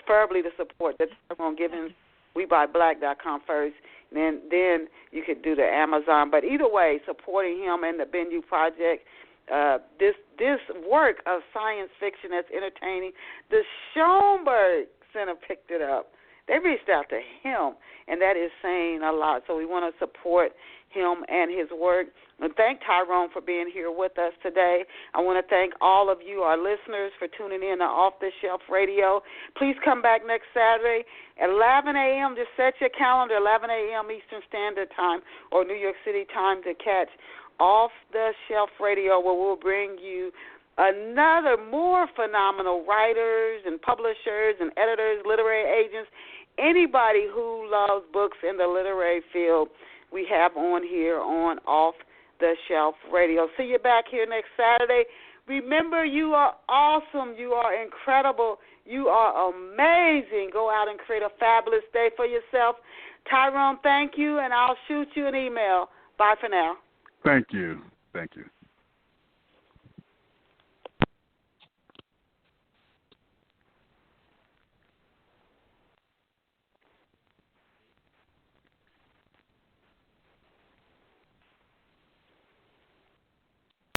preferably to support the Tyrone Givens, WeBuyBlack.com first. Then you could do the Amazon. But either way, supporting him and the Ben U Project this work of science fiction that's entertaining. The Schomburg Center picked it up. They reached out to him, and that is saying a lot. So we want to support him and his work. And thank Tyrone for being here with us today. I want to thank all of you, our listeners, for tuning in to Off the Shelf Radio. Please come back next Saturday at 11 a.m. Just set your calendar, 11 a.m. Eastern Standard Time or New York City time to catch Off the Shelf Radio, where we'll bring you another more phenomenal writers and publishers and editors, literary agents, anybody who loves books in the literary field. We have on here on Off the Shelf Radio. See you back here next Saturday. Remember, you are awesome. You are incredible. You are amazing. Go out and create a fabulous day for yourself. Tyrone, thank you, and I'll shoot you an email. Bye for now. Thank you. Thank you.